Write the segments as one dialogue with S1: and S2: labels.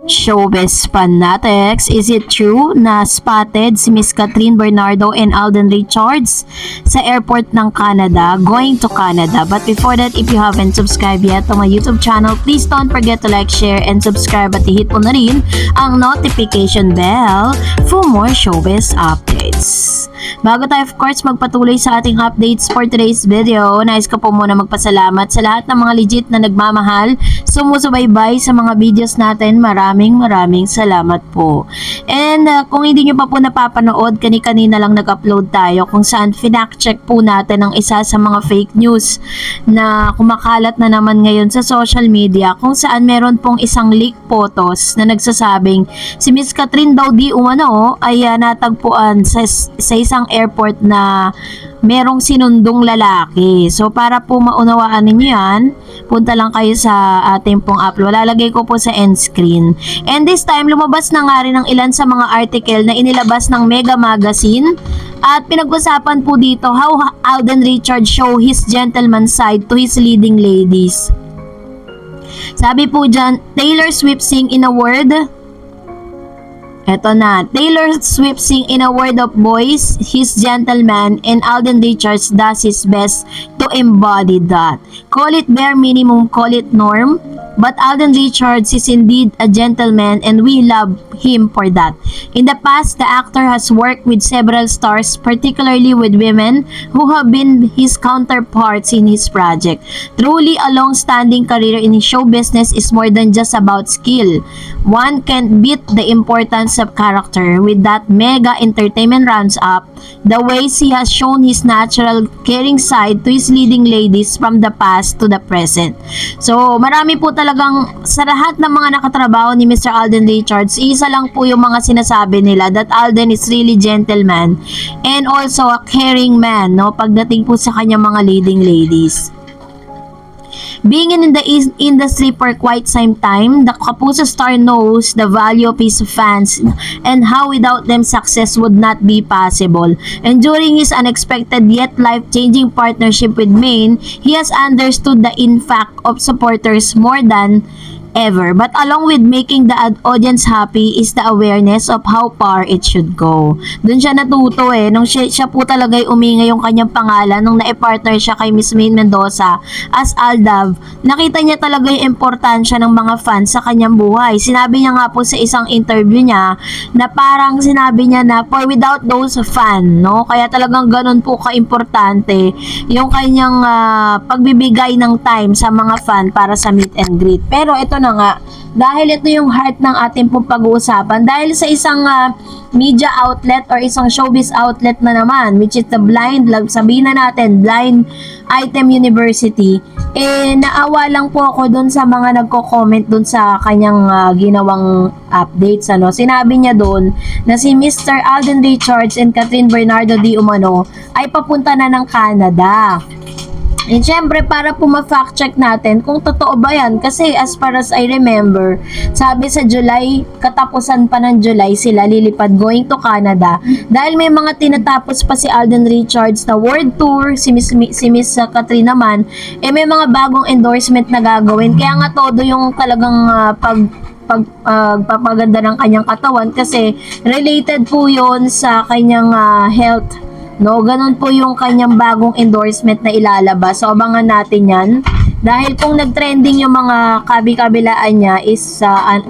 S1: Showbiz fanatics, is it true na spotted si Miss Catherine Bernardo and Alden Richards sa airport ng Canada, going to Canada? But before that, if you haven't subscribed yet to my YouTube channel, please don't forget to like, share, and subscribe at i-hit mo na rin ang notification bell for more showbiz updates. Bago tayo of course magpatuloy sa ating updates for today's video, nais ko po muna magpasalamat sa lahat ng mga legit na nagmamahal, sumusubaybay sa mga videos natin. Maraming salamat po. And kung hindi nyo pa po napapanood, kanina lang nag-upload tayo kung saan finact-check po natin ang isa sa mga fake news na kumakalat na naman ngayon sa social media, kung saan meron pong isang leak photos na nagsasabing si Miss Catherine daw di umano ay natagpuan sa isang airport na merong sinundong lalaki. So para po maunawaan ninyo yan, punta lang kayo sa ating pong upload. Lalagay ko po sa end screen. And this time, lumabas na nga rin ang ilan sa mga article na inilabas ng Mega Magazine. At pinag-usapan po dito how Alden Richards show his gentleman side to his leading ladies. Sabi po dyan, Taylor Swift sing in a word. Eto na, Taylor Swift sing in a word of boys, his gentleman, and Alden Richards does his best to embody that. Call it bare minimum, call it norm, but Alden Richards is indeed a gentleman and we love him for that. In the past, the actor has worked with several stars, particularly with women who have been his counterparts in his project. Truly, a long-standing career in show business is more than just about skill. One can't beat the importance of character. With that mega entertainment rounds up, the ways he has shown his natural caring side to his leading ladies from the past to the present. So, marami po talagang sa lahat ng mga nakatrabaho ni Mr. Alden Richards, isa lang po yung mga sinasabi nila that Alden is really gentleman and also a caring man, no, pagdating po sa kanyang mga leading ladies. Being in the industry for quite some time, the Kapuso star knows the value of his fans and how without them success would not be possible. And during his unexpected yet life-changing partnership with Maine, he has understood the impact of supporters more than ever. But along with making the audience happy is the awareness of how far it should go. Doon siya natuto nung siya po talaga umingay yung kanyang pangalan nung na-partner siya kay Miss Maine Mendoza as Aldav. Nakita niya talaga yung importansya ng mga fans sa kanyang buhay. Sinabi niya nga po sa isang interview niya na parang sinabi niya na for without those fan, no? Kaya talagang ganun po ka-importante yung kanyang pagbibigay ng time sa mga fan para sa meet and greet. Pero ito na nga, dahil ito yung heart ng ating pong pag-uusapan, dahil sa isang media outlet or isang showbiz outlet na naman, which is the blind, sabihin na natin, Blind Item University, naawa lang po ako dun sa mga nagko-comment dun sa kanyang ginawang updates. Sinabi niya dun na si Mr. Alden Richards and Catherine Bernardo di umano ay papunta na ng Canada. And syempre, para po ma-fact check natin kung totoo ba yan. Kasi as far as I remember, sabi sa July, katapusan pa ng July sila lilipad going to Canada. Dahil may mga tinatapos pa si Alden Richards na world tour, si Miss Catherine naman, may mga bagong endorsement na gagawin. Kaya nga todo yung talagang pagpapaganda ng kanyang katawan kasi related po yon sa kanyang health. No, ganun po yung kanyang bagong endorsement na ilalabas. So, abangan natin yan. Dahil kung nag-trending yung mga kabi-kabilaan niya is,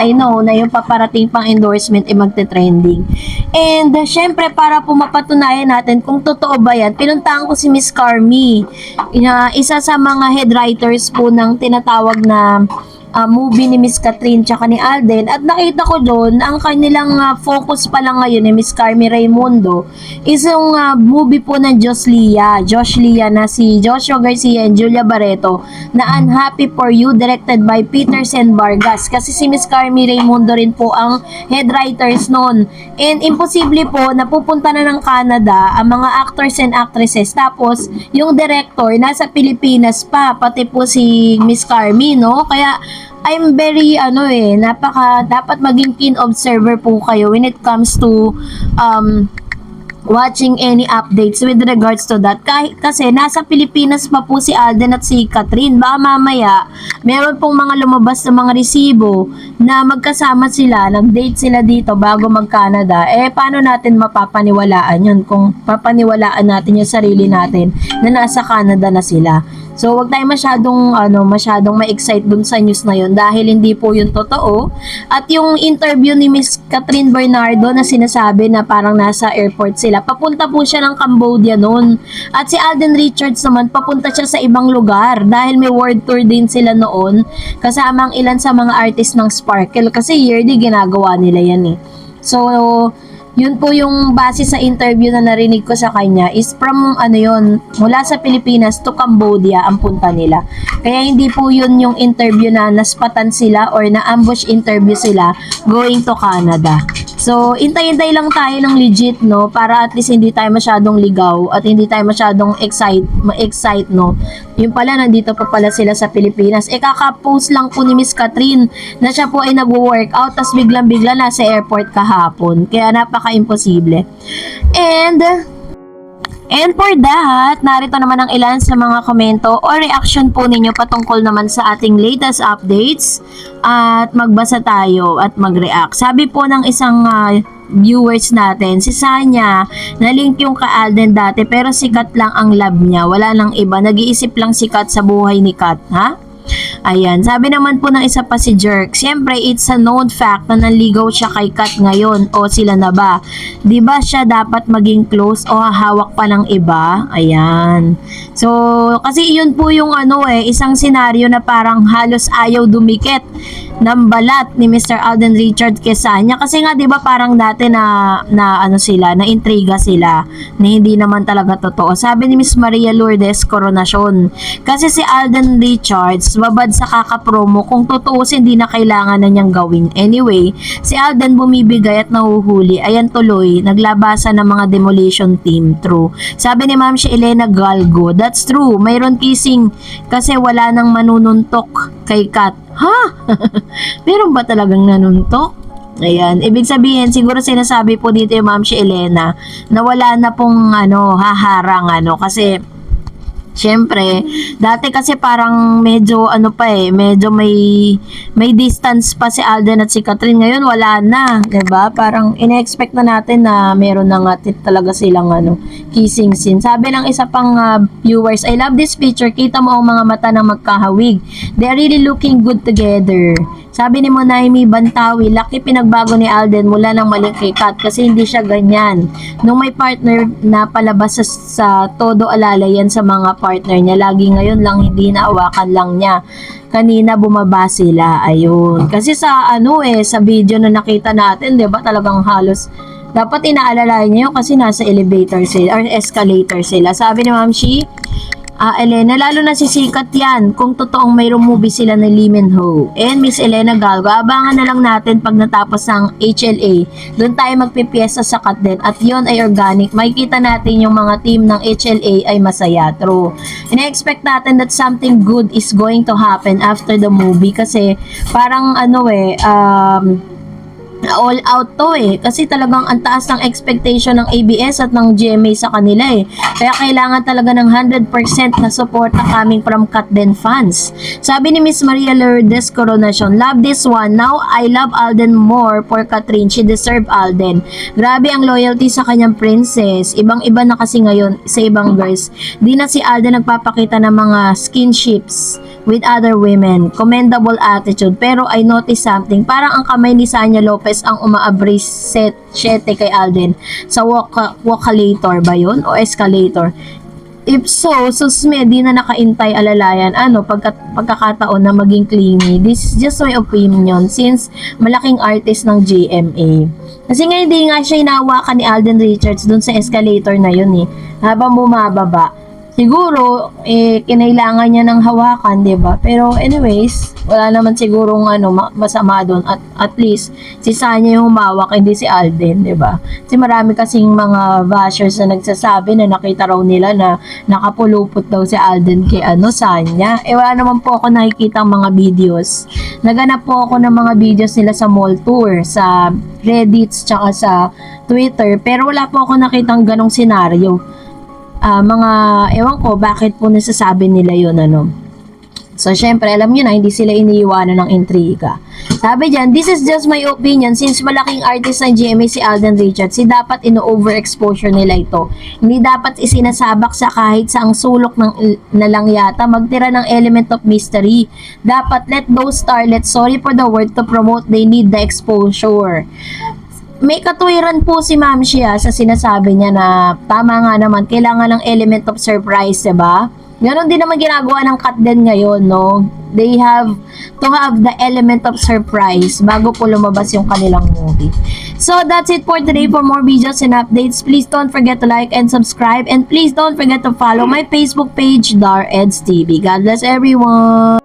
S1: I know na yung paparating pang endorsement ay magte-trending. And, syempre, para po mapatunayan natin kung totoo ba yan, pinuntahan ko si Miss Carmi. Isa sa mga head writers po ng tinatawag na movie ni Miss Catherine tsaka ni Alden, at nakita ko doon ang kanilang focus pa lang ngayon ni Miss Carmi Raimundo is yung movie po ng Josh Lea na si Joshua Garcia and Julia Barreto na Unhappy for You, directed by Peter Sen Vargas, kasi si Miss Carmi Raimundo rin po ang head writers noon. And imposible po na pupunta na ng Canada ang mga actors and actresses, tapos yung director nasa Pilipinas pa, pati po si Miss Carmi, no? Kaya I'm very dapat maging keen observer po kayo when it comes to watching any updates with regards to that. Kahit kasi nasa Pilipinas pa po si Alden at si Catherine. Baka mamaya meron pong mga lumabas na mga resibo na magkasama sila, nag-date sila dito bago mag-Canada. Paano natin mapapaniwalaan yun kung papaniwalaan natin yung sarili natin na nasa Canada na sila? So, wag tayo masyadong ma-excite dun sa news na yun dahil hindi po yun totoo. At yung interview ni Miss Catherine Bernardo na sinasabi na parang nasa airport sila, papunta po siya ng Cambodia noon. At si Alden Richards naman, papunta siya sa ibang lugar dahil may world tour din sila noon kasama ang ilan sa mga artist ng Sparkle kasi yearly ginagawa nila yan eh. So, yun po yung base sa interview na narinig ko sa kanya is from mula sa Pilipinas to Cambodia ang punta nila. Kaya hindi po yun yung interview na naspatan sila or na ambush interview sila going to Canada. So, intay-intay lang tayo ng legit, no? Para at least hindi tayo masyadong ligaw at hindi tayo masyadong ma-excite, no? Yung pala, nandito pa pala sila sa Pilipinas. Kaka-post lang po ni Miss Catherine na siya po ay nag-workout tas biglang-bigla nasa airport kahapon. Kaya napaka-imposible. And for that, narito naman ang ilan sa mga komento o reaction po ninyo patungkol naman sa ating latest updates at magbasa tayo at mag-react. Sabi po ng isang viewers natin, si Sanya, na-link yung ka Alden dati pero si Kat lang ang love niya, wala nang iba, nag-iisip lang si Kat sa buhay ni Kat, ha? Ayan, sabi naman po ng isa pa si Jerk, siyempre it's a known fact na nanligaw siya kay Kat ngayon o sila na ba? Di ba siya dapat maging close o hawak pa ng iba? Ayan. So, kasi yun po yung isang senaryo na parang halos ayaw dumikit ng balat ni Mr. Alden Richard Quesanya kasi nga 'di ba parang dati na intriga sila na hindi naman talaga totoo. Sabi ni Miss Maria Lourdes Coronacion, kasi si Alden Richards babad sa kaka-promo kung totoo hindi na kailangan na niyang gawin. Anyway, si Alden bumibigay at nahuhuli. Ayan tuloy, naglabasan ng mga demolition team. True. Sabi ni Ma'am si Elena Galgo, that's true. Mayroon kissing kasi wala nang manununtok kay Kat. Ha? Meron ba talagang nanuntok? Ayan, ibig sabihin, siguro sinasabi po dito yung Ma'am si Elena na wala na pong haharang kasi syempre, dati kasi parang medyo medyo may distance pa si Alden at si Catherine. Ngayon wala na, 'di ba? Parang ina-expect na natin na meron na nga talaga silang kissing scene. Sabi ng isa pang viewers, I love this picture. Kita mo ang mga mata na magkahawig. They are really looking good together. Sabi ni Monaimi Bantawi, laki pinagbago ni Alden mula nang maling kay Kat kasi hindi siya ganyan. Nung may partner na palabas sa todo alala yan sa mga partner niya. Lagi ngayon lang hindi naawakan lang niya. Kanina bumaba sila. Ayun. Kasi sa sa video na nakita natin, 'di ba? Talagang halos dapat inaalala niyo kasi nasa elevator sila or escalator sila. Sabi ni Ma'am Shi, Elena, lalo na sisikat yan kung totoong mayroong movie sila na Lee Min-ho. And Miss Elena Galgo, abangan na lang natin pag natapos ang HLA. Doon tayo magpipiesta sa Kat din. At yon ay organic. Makikita natin yung mga team ng HLA ay masaya. True. Ina-expect natin that something good is going to happen after the movie. Kasi parang all out to kasi talagang ang taas ng expectation ng ABS at ng GMA sa kanila kaya kailangan talaga ng 100% na support na coming from Kat Den fans. Sabi ni Miss Maria Lourdes Coronacion, love this one, now I love Alden more for Catherine, she deserve Alden. Grabe ang loyalty sa kanyang princess, ibang-iba na kasi ngayon sa ibang girls, di na si Alden nagpapakita ng mga skinships with other women. Commendable attitude. Pero I noticed something. Parang ang kamay ni Sanya Lopez ang umaabris sete kay Alden sa walkalator ba yun? O escalator? If so, susme, di na nakaintay alalayan pagkakataon na maging clingy. This is just my opinion since malaking artist ng GMA. Kasi nga hindi nga siya inawakan ni Alden Richards dun sa escalator na yun habang bumababa. siguro, kinailangan niya ng hawakan, 'di ba? Pero anyways, wala naman sigurong masama doon. At least, si Sanya yung humawak, hindi si Alden, 'di ba? Kasi marami kasing mga bashers na nagsasabi na nakita raw nila na nakapulupot daw si Alden kay Sanya. Wala naman po ako nakikita mga videos. Naganap po ako ng mga videos nila sa mall tour, sa Reddit, tsaka sa Twitter. Pero wala po ako nakitang ganong senaryo. Ewan ko bakit po nasasabi nila yun, So, syempre, alam nyo na, hindi sila iniiwanan ng intriga. Sabi dyan, this is just my opinion, since malaking artist ng GMA si Alden Richards, dapat ino-overexposure nila ito. Hindi dapat isinasabak sa kahit saang sulok na lang yata, magtira ng element of mystery. Dapat let those starlets, sorry for the word, to promote, they need the exposure. May katuwiran po si Ma'am Shia sa sinasabi niya na tama nga naman, kailangan ng element of surprise, diba? Ganon din naman ginagawa ng Kat din ngayon, no? They have to have the element of surprise bago po lumabas yung kanilang movie. So, that's it for today. For more videos and updates, please don't forget to like and subscribe. And please don't forget to follow my Facebook page, Dar Eds TV. God bless everyone!